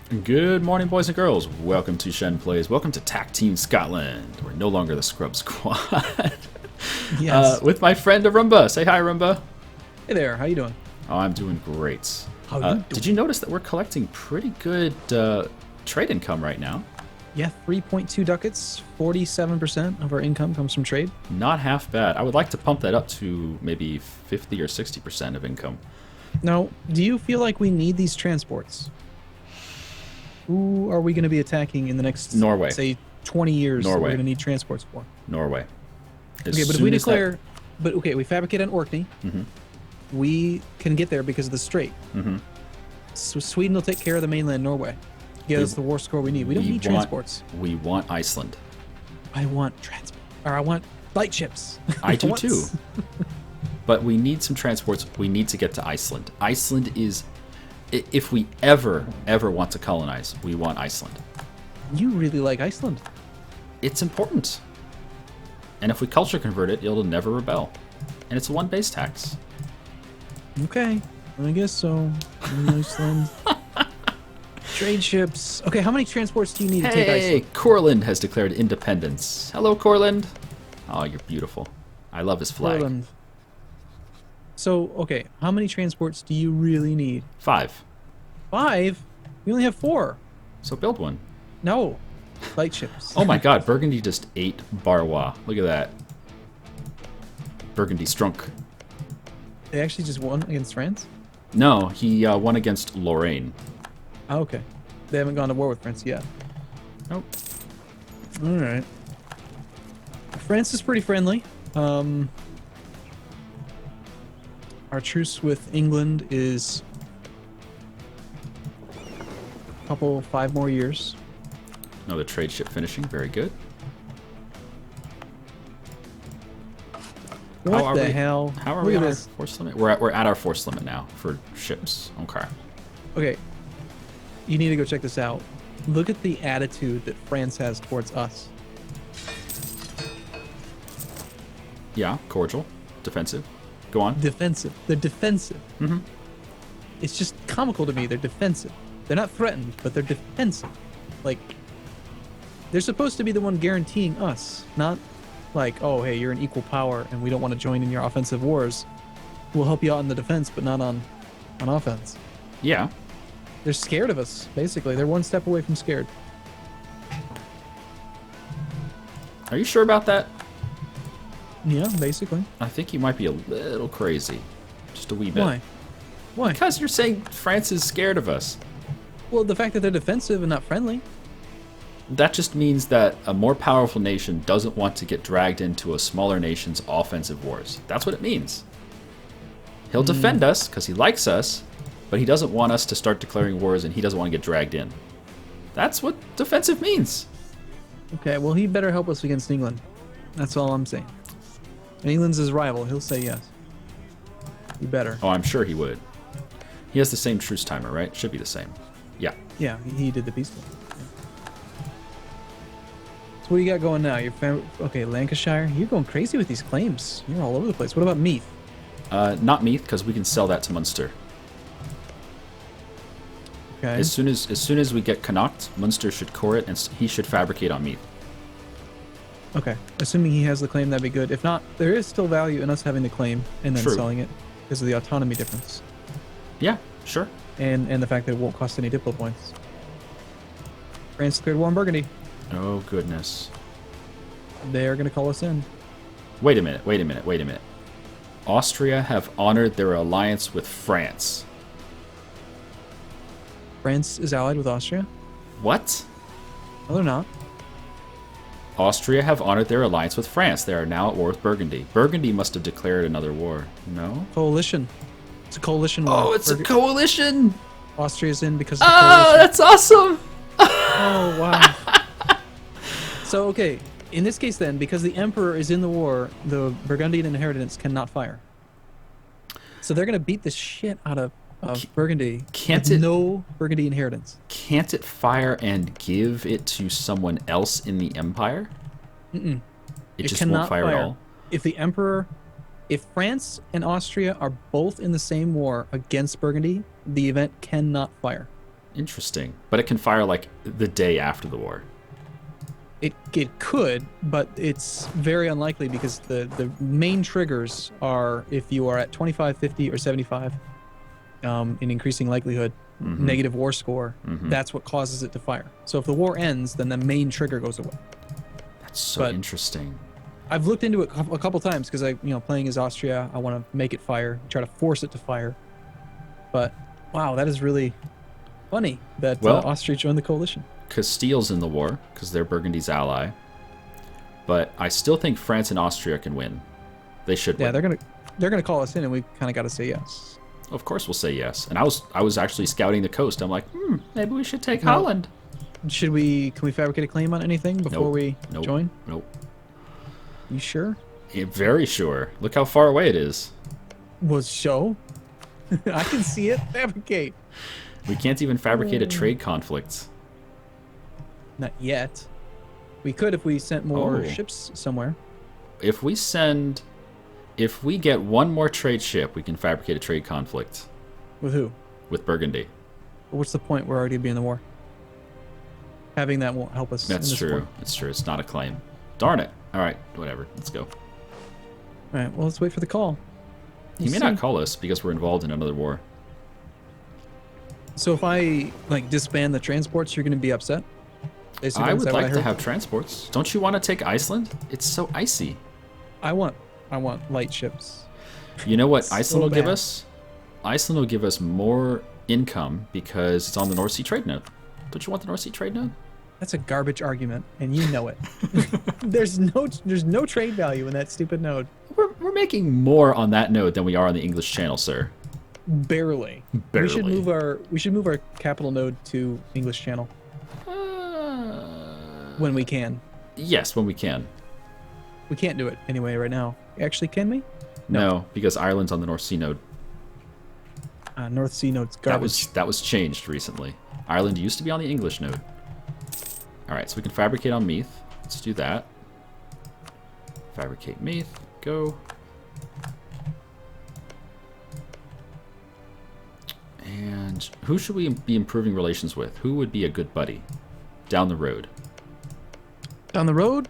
Good morning, boys and girls. Welcome to Shenplays. Welcome to TAC Team Scotland. We're no longer the Scrub Squad. Yes. With my friend Arumba. Say hi, Arumba. Hey there, how you doing? Oh, I'm doing great. How you doing? Did you notice that we're collecting pretty good trade income right now? Yeah, 3.2 ducats, 47% of our income comes from trade. Not half bad. I would like to pump that up to maybe 50 or 60% of income. Now, do you feel like we need these transports? Who are we going to be attacking in the next, Norway. say, 20 years that Norway. we're going to need transports for? Norway. Okay, but if we declare... But okay, we fabricate on Orkney. Mm-hmm. We can get there because of the strait. Mm-hmm. So Sweden will take care of the mainland Norway. Get us the war score we need. We don't need transports. We want Iceland. I want transport. Or I want light ships. I do too. But we need some transports. We need to get to Iceland. Iceland is... If we ever want to colonize, we want Iceland. You really like Iceland. It's important. And if we culture convert it, it'll never rebel. And it's a one base tax. Okay, I guess so. Iceland. Trade ships. Okay, how many transports do you need to take Hey, Iceland? Courland has declared independence. Hello, Courland. Oh, you're beautiful. I love his flag. Ireland. So, okay, how many transports do you really need? 5. 5? We only have 4. So build one. No. Light ships. Oh my god, Burgundy just ate Barrois. Look at that. Burgundy strunk. They actually just won against France? No, he won against Lorraine. Oh, okay. They haven't gone to war with France yet. Nope. Alright. France is pretty friendly. Our truce with England is a couple, 5 more years. Another trade ship finishing. Very good. What the hell? How are Look we at on our this. force limit? We're at our force limit now for ships. Okay. Okay, you need to go check this out. Look at the attitude that France has towards us. Yeah, cordial. Defensive. Go on. Defensive. They're defensive. Mm-hmm. It's just comical to me. They're defensive. They're not threatened, but they're defensive. Like, they're supposed to be the one guaranteeing us, not like, oh, hey, you're an equal power and we don't want to join in your offensive wars. We'll help you out in the defense, but not on offense. Yeah. They're scared of us, basically. They're one step away from scared. Are you sure about that? Yeah, basically. I think you might be a little crazy. Just a wee bit. Why? Why? Because you're saying France is scared of us. Well, the fact that they're defensive and not friendly. That just means that a more powerful nation doesn't want to get dragged into a smaller nation's offensive wars. That's what it means. He'll defend us because he likes us, but he doesn't want us to start declaring wars and he doesn't want to get dragged in. That's what defensive means. Okay, well, he better help us against England. That's all I'm saying. And England's his rival. He'll say yes. You better. Oh, I'm sure he would. He has the same truce timer, right? Should be the same. Yeah. Yeah, he did the peace deal. So what do you got going now? Okay, Lancashire. You're going crazy with these claims. You're all over the place. What about Meath? Not Meath, because we can sell that to Munster. Okay. As soon as we get Connacht, Munster should core it, and he should fabricate on Meath. Okay. Assuming he has the claim, that'd be good. If not, there is still value in us having the claim and then True. selling it because of the autonomy difference Yeah, sure. and the fact that it won't cost any diplo points. France declared war on Burgundy. Oh, goodness. They are going to call us in. Wait a minute. Austria have honored their alliance with France. France is allied with Austria? What? No, they're not. Austria have honored their alliance with France. They are now at war with Burgundy. Burgundy must have declared another war. No? Coalition. It's a coalition war. Oh, it's a coalition! Austria's in because of the Oh, coalition. that's awesome! Oh, wow. So, okay. In this case, then, because the Emperor is in the war, the Burgundian inheritance cannot fire. So they're going to beat the shit out of Burgundy. Can't with it- no Burgundy inheritance. Can't it fire and give it to someone else in the Empire? Mm-mm. It just cannot won't fire at all? If France and Austria are both in the same war against Burgundy, the event cannot fire. Interesting. But it can fire like the day after the war. It could, but it's very unlikely because the main triggers are if you are at 25, 50, or 75 in increasing likelihood, negative war score, that's what causes it to fire. So if the war ends, then the main trigger goes away. That's so interesting. I've looked into it a couple times because playing as Austria, I want to make it fire, try to force it to fire. But wow, that is really funny that Austria joined the coalition. Castile's in the war because they're Burgundy's ally, but I still think France and Austria can win. They should win. Yeah, they're gonna call us in, and we kind of got to say yes. Of course, we'll say yes. And I was actually scouting the coast. I'm like, maybe we should take Holland. Can we fabricate a claim on anything before we join? Nope. You sure? Yeah, very sure. Look how far away it is. Well, show. I can see it. Fabricate. We can't even fabricate a trade conflict. Not yet. We could if we sent more ships somewhere. If we get one more trade ship, we can fabricate a trade conflict. With who? With Burgundy. But what's the point? We're already be in the war. Having that won't help us. That's true. It's true. It's not a claim. Darn it. All right, whatever. Let's go. All right. Well, let's wait for the call. He may not call us because we're involved in another war. So if I disband the transports, you're going to be upset? I would like to have transports. Don't you want to take Iceland? It's so icy. I want light ships. You know what Iceland will give us? Iceland will give us more income because it's on the North Sea trade node. Don't you want the North Sea trade node? That's a garbage argument, and you know it. There's no trade value in that stupid node. We're making more on that node than we are on the English Channel, sir. Barely. We should move our capital node to English Channel. When we can. Yes, when we can. We can't do it anyway right now. Actually, can we? No, because Ireland's on the North Sea node. North Sea node's garbage. That was changed recently. Ireland used to be on the English node. All right, so we can fabricate on Meath. Let's do that. Fabricate Meath. Go. And who should we be improving relations with? Who would be a good buddy down the road? Down the road?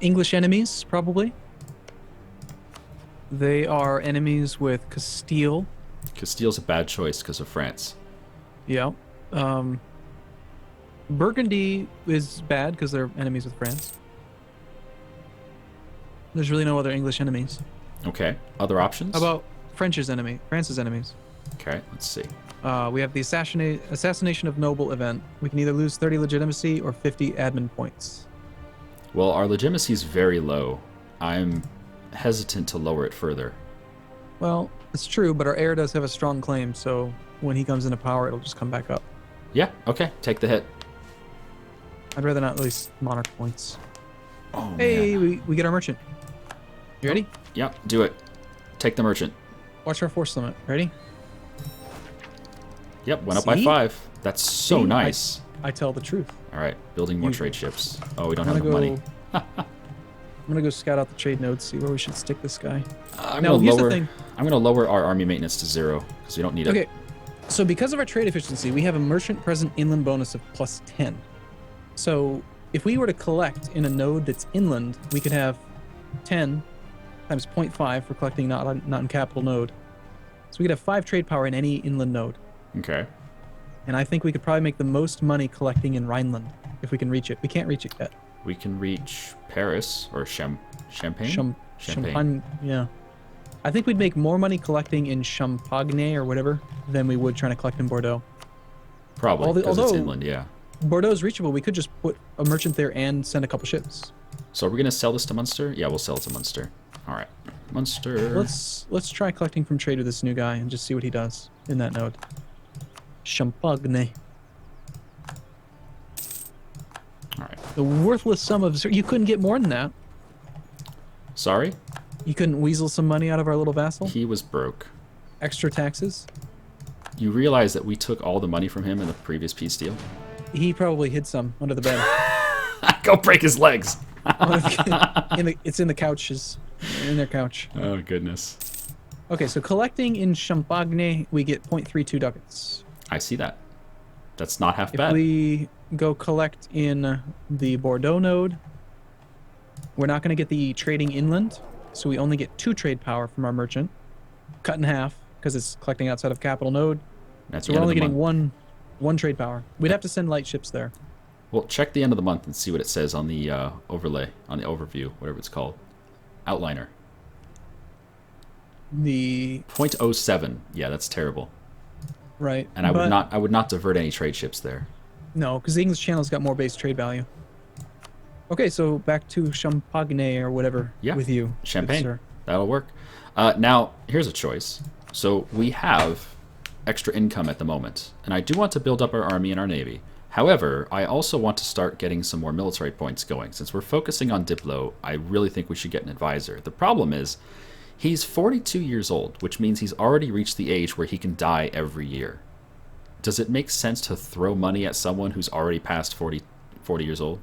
English enemies, probably. They are enemies with Castile. Castile's a bad choice because of France. Yeah. Burgundy is bad because they're enemies with France. There's really no other English enemies. Okay. Other options? How about France's enemies? Okay, let's see. We have the assassination of noble event. We can either lose 30 legitimacy or 50 admin points. Well, our legitimacy is very low. I'm hesitant to lower it further. Well, it's true, but our heir does have a strong claim, so when he comes into power, it'll just come back up. Yeah, okay. Take the hit. I'd rather not lose monarch points. Oh, hey, man. we get our merchant. You ready? Yep, do it. Take the merchant. Watch our force limit. Ready? Yep, went up by 5. That's so nice. I tell the truth. All right, building more trade ships. Oh, we don't have the money. I'm gonna go scout out the trade nodes, see where we should stick this guy. I'm gonna lower our army maintenance to 0 because we don't need it. Okay, so because of our trade efficiency, we have a merchant present inland bonus of +10. So if we were to collect in a node that's inland, we could have 10 times 0.5 for collecting not in capital node. So we could have 5 trade power in any inland node. Okay. And I think we could probably make the most money collecting in Rhineland if we can reach it. We can't reach it yet. We can reach Paris or Champagne. Champagne, yeah. I think we'd make more money collecting in Champagne or whatever than we would trying to collect in Bordeaux. Probably, because it's inland, yeah. Bordeaux is reachable. We could just put a merchant there and send a couple ships. So are we going to sell this to Munster? Yeah, we'll sell it to Munster. All right. Munster. Let's try collecting from trade with this new guy and just see what he does in that node. Champagne. All right. The worthless sum of... You couldn't get more than that. Sorry? You couldn't weasel some money out of our little vassal? He was broke. Extra taxes? You realize that we took all the money from him in the previous peace deal? He probably hid some under the bed. Go break his legs. It's in the couches. In their couch. Oh, goodness. Okay, so collecting in Champagne, we get 0.32 ducats. I see that. That's not half If bad. we go collect in the Bordeaux node, we're not going to get the trading inland, so we only get 2 trade power from our merchant, cut in half because it's collecting outside of capital node. At So the we're end of only the getting month. one trade power. We'd have to send light ships there. Well, check the end of the month and see what it says on the overlay, on the overview, whatever it's called. Outliner. The 0.07. Yeah, that's terrible. right, And I would not divert any trade ships there. No, because the English Channel's got more base trade value. Okay, so back to Champagne or whatever with you. good Champagne. sir. That'll work. Now, here's a choice. So we have extra income at the moment, and I do want to build up our army and our navy. However, I also want to start getting some more military points going. Since we're focusing on Diplo, I really think we should get an advisor. The problem is, he's 42 years old, which means he's already reached the age where he can die every year. Does it make sense to throw money at someone who's already past 40 years old?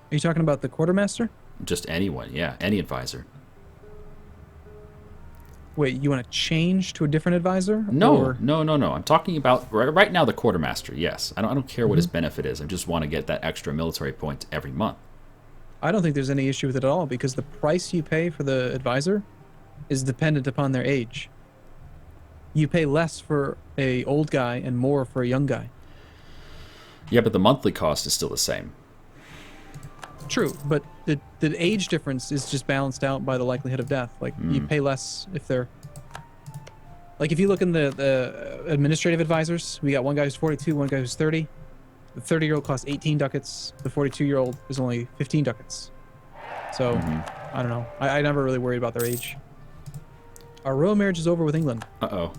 Are you talking about the quartermaster? Just anyone, yeah, any advisor. Wait, you want to change to a different advisor? No, or... no. I'm talking about right now the quartermaster. Yes, I don't care what his benefit is. I just want to get that extra military point every month. I don't think there's any issue with it at all because the price you pay for the advisor is dependent upon their age. You pay less for a old guy and more for a young guy. Yeah, but the monthly cost is still the same. True, but the age difference is just balanced out by the likelihood of death. Like you pay less if they're like if you look in the administrative advisors, we got one guy who's 42, one guy who's 30. The 30-year-old costs 18 ducats. The 42-year-old is only 15 ducats. So I don't know. I never really worried about their age. Our royal marriage is over with England. Uh-oh.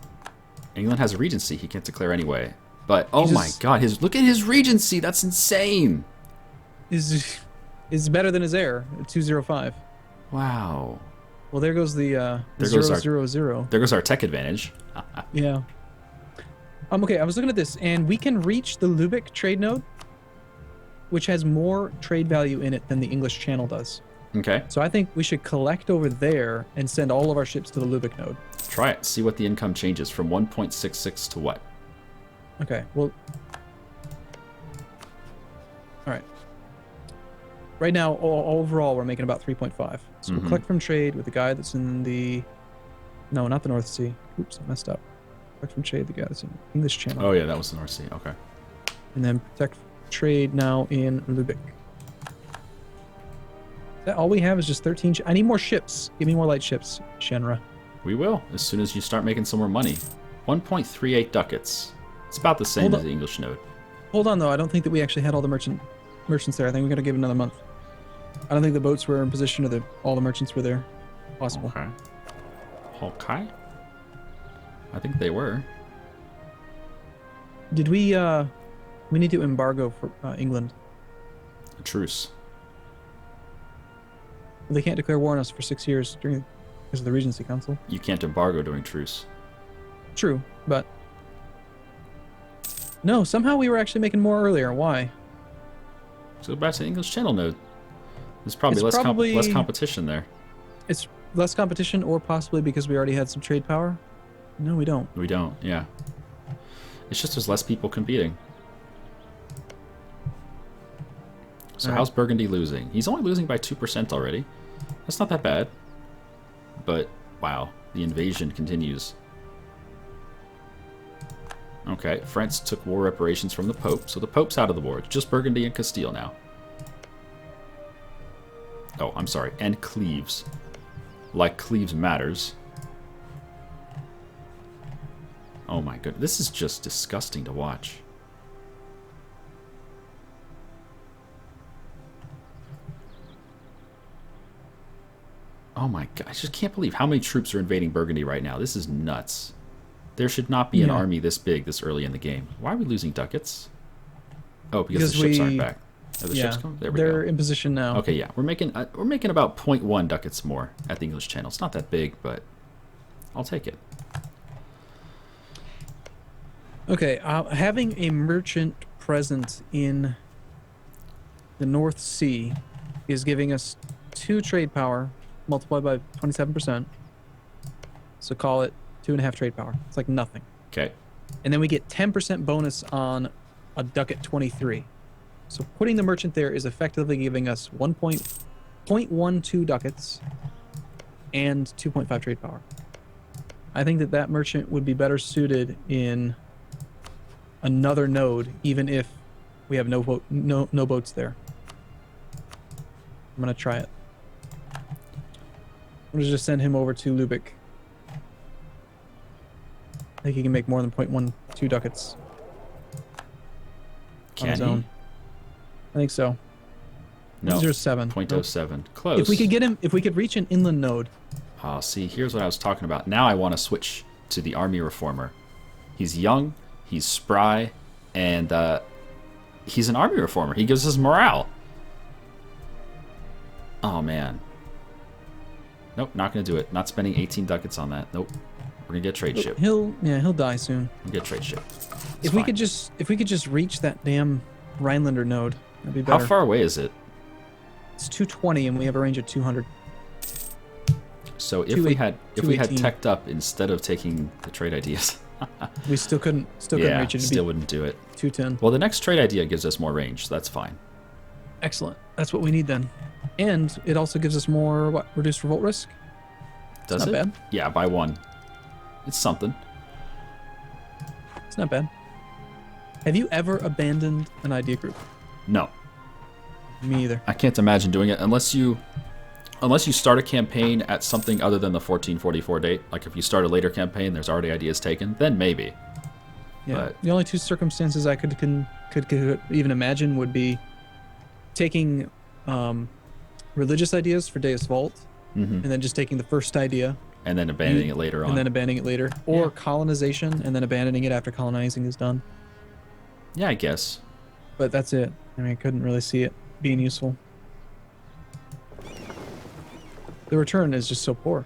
England has a regency. He can't declare anyway. But oh He my just- god, look at his regency. That's insane. Is better than his heir at 205. Wow. Well, there goes the There goes 000. There goes our tech advantage. Yeah. Okay, I was looking at this, and we can reach the Lubeck trade node, which has more trade value in it than the English Channel does. Okay. So I think we should collect over there and send all of our ships to the Lubeck node. Try it. See what the income changes from 1.66 to what? Okay, well... Alright. Right now, overall, we're making about 3.5. So we'll collect from trade with the guy that's in the... No, not the North Sea. Oops, I messed up. Collect from trade the guy that's in the English Channel. Oh yeah, that was the North Sea. Okay. And then protect trade now in Lubeck. That all we have is just 13... I need more ships. Give me more light ships, Shenryyr. We will, as soon as you start making some more money. 1.38 ducats. It's about the same Hold as on. the English node. Hold on, though. I don't think that we actually had all the merchants there. I think we got to give it another month. I don't think the boats were in position or all the merchants were there. Possible. Okay. Okay. I think they were. Did we need to embargo for England. A truce. They can't declare war on us for 6 years because of the Regency Council. You can't embargo during truce. True, but... No, somehow we were actually making more earlier. Why? So go back to the English Channel node. There's probably, It's less competition there. It's less competition, or possibly because we already had some trade power? No, we don't. We don't, yeah. It's just there's less people competing. So Alright. how's Burgundy losing? He's only losing by 2% already. That's not that bad. But, wow, the invasion continues. Okay, France took war reparations from the Pope, so the Pope's out of the war. It's just Burgundy and Castile now. Oh, I'm sorry, and Cleves. Like Cleves matters. Oh my goodness, this is just disgusting to watch. Oh my god, I just can't believe how many troops are invading Burgundy right now. This is nuts. There should not be an army this big this early in the game. Why are we losing ducats? Oh, because the ships aren't back. Are the ships coming? There we they're go. in position now. Okay, yeah, we're making about 0.1 ducats more at the English Channel. It's not that big, but I'll take it. Okay, having a merchant present in the North Sea is giving us 2 trade power multiplied by 27%. So call it 2.5 trade power. It's like nothing. Okay. And then we get 10% bonus on a ducat 23. So putting the merchant there is effectively giving us 1.12 ducats and 2.5 trade power. I think that that merchant would be better suited in another node, even if we have no boats there. I'm gonna try it. I'm gonna just send him over to Lubeck. I think he can make more than 0.12 ducats. Can on his he? own. I think so. No. 0.07. 0.07. Close. If we could get him, if we could reach an inland node. Oh, see, here's what I was talking about. Now I want to switch to the army reformer. He's young, he's spry, and he's an army reformer. He gives us morale. Oh, man. Nope, not going to do it. Not spending 18 ducats on that. Nope. We're going to get trade ship. He'll die soon. We'll get trade ship. It's If we fine. could just reach that damn Rhinelander node, that'd be better. How far away is it? It's 220 and we have a range of 200. So if we had 218. teched up instead of taking the trade ideas, We still couldn't yeah, reach it. It'd still be wouldn't do it. 210. Well, the next trade idea gives us more range, so that's fine. Excellent. That's what we need then. And it also gives us more reduced revolt risk. Does not it? bad. Yeah, by 1. It's something. It's not bad. Have you ever abandoned an idea group? No, Me either. I can't imagine doing it unless you start a campaign at something other than the 1444 date. Like if you start a later campaign, there's already ideas taken, then maybe. Yeah. But- The only two circumstances I could even imagine would be taking religious ideas for Deus Vault, Mm-hmm. and then just taking the first idea And then abandoning it later on. and then abandoning it later, or Yeah. colonization and then abandoning it after colonizing is done. Yeah, I guess. But that's it. I mean, I couldn't really see it being useful. The return is just so poor.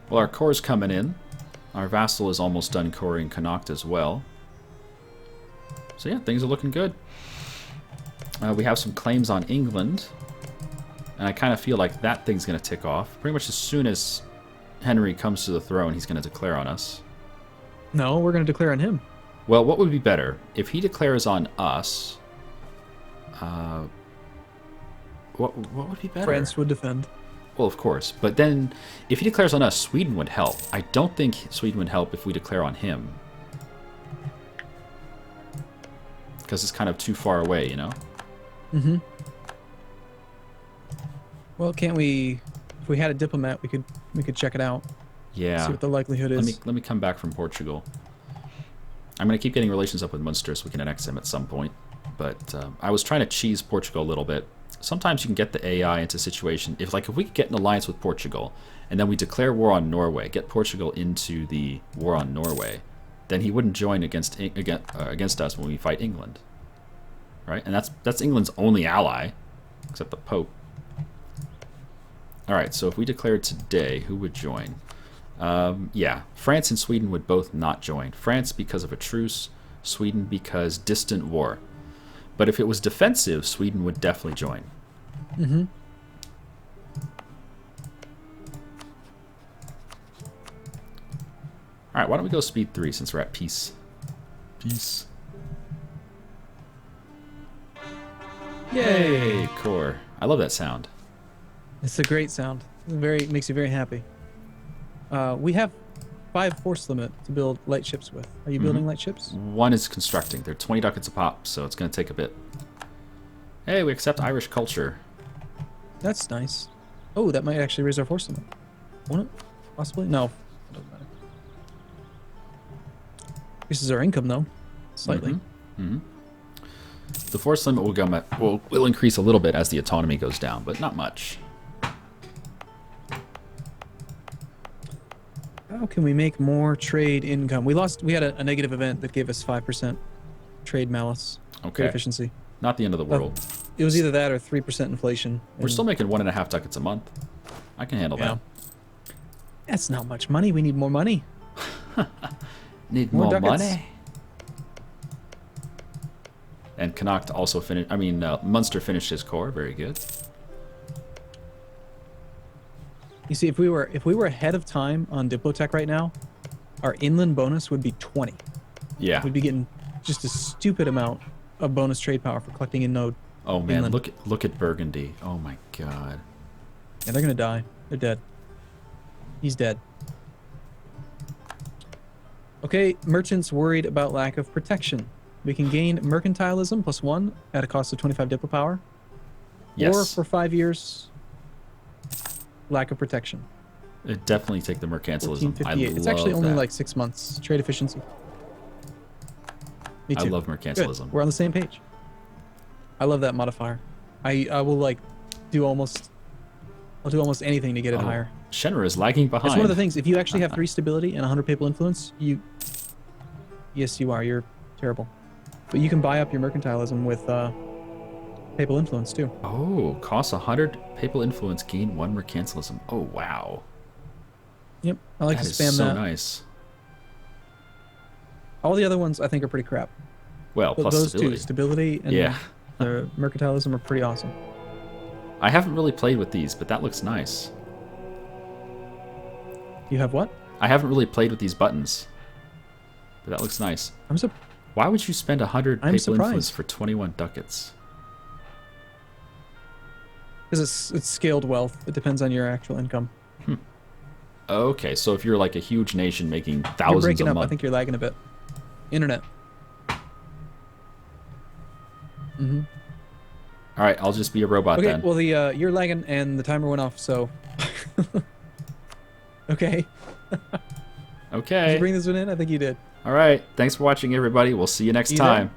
Well, our core's coming in. Our vassal is almost done coring Connacht as well. So yeah, things are looking good. We have some claims on England. And I kind of feel like that thing's going to tick off. Pretty much as soon as Henry comes to the throne, he's going to declare on us. No, we're going to declare on him. Well, what would be better? If he declares on us... what would be better? France would defend. Well, of course. But then, if he declares on us, Sweden would help. I don't think Sweden would help if we declare on him. Because it's kind of too far away, you know? Mm-hmm. Well, can't we... If we had a diplomat, we could check it out. Yeah. See what the likelihood is. Let me come back from Portugal. I'm going to keep getting relations up with Munster so we can annex him at some point. But I was trying to cheese Portugal a little bit. Sometimes you can get the AI into a situation. If we could get an alliance with Portugal, and then we declare war on Norway, get Portugal into the war on Norway, then he wouldn't join against us when we fight England. Right? And that's England's only ally, except the Pope. Alright, so if we declared today, who would join? Yeah, France and Sweden would both not join. France because of a truce, Sweden because distant war. But if it was defensive, Sweden would definitely join. Mm-hmm. Alright, why don't we go speed 3 since we're at peace? Peace. Yay! Core. I love that sound. It's a great sound. It makes you very happy. We have 5 force limit to build light ships with. Are you building light ships? 1 is constructing. They're 20 ducats a pop, so it's going to take a bit. Hey, we accept Irish culture. That's nice. Oh, that might actually raise our force limit. Won't it? Possibly? No. It doesn't matter. Increases our income, though. Slightly. Mm-hmm. The force limit will increase a little bit as the autonomy goes down, but not much. How can we make more trade income? We had a negative event that gave us 5% trade malice. Okay. Trade efficiency. Not the end of the world. It was either that or 3% inflation. We're still making 1.5 ducats a month. I can handle that. That's not much money. We need more money. Need More more ducats. money. And Connacht also finished. Munster finished his core. Very good. You see, if we were ahead of time on Diplotech right now, our inland bonus would be 20. Yeah. we'd be getting just a stupid amount of bonus trade power for collecting in node. Oh man, Inland. look at Burgundy. Oh my god. And they're gonna die. They're dead. He's dead. Okay, merchants worried about lack of protection. We can gain mercantilism +1 at a cost of 25 diplo power. Yes. Or for 5 years, lack of protection. Definitely take the mercantilism. I 1458. love It's actually only that. like 6 months. Trade efficiency. Me too. I love Good. mercantilism. We're on the same page. I love that modifier. I will like I'll do almost anything to get it higher. Shenryyr is lagging behind. It's one of the things. If you actually have 3 stability and 100 papal influence, you. Yes, you are. You're terrible. But you can buy up your mercantilism with papal influence too. Oh, costs 100 papal influence, gain 1 mercantilism. Oh wow. Yep, I like That to is spam so that. nice. All the other ones I think are pretty crap. Well, But plus those stability. two, stability and Yeah. the mercantilism, are pretty awesome. I haven't really played with these, but that looks nice. You have what? I haven't really played with these buttons, but that looks nice. I'm so. Why would you spend 100 I'm papal influence surprised. for 21 ducats? Because it's scaled wealth. It depends on your actual income. Okay, so if you're like a huge nation making You're thousands breaking a up. month. I think you're lagging a bit. Internet. Mm-hmm. All right, I'll just be a robot Okay, then. well, you're lagging and the timer went off, so. Okay. Did Okay. you bring this one in? I think you did. All right. Thanks for watching, everybody. We'll see you next You there? time.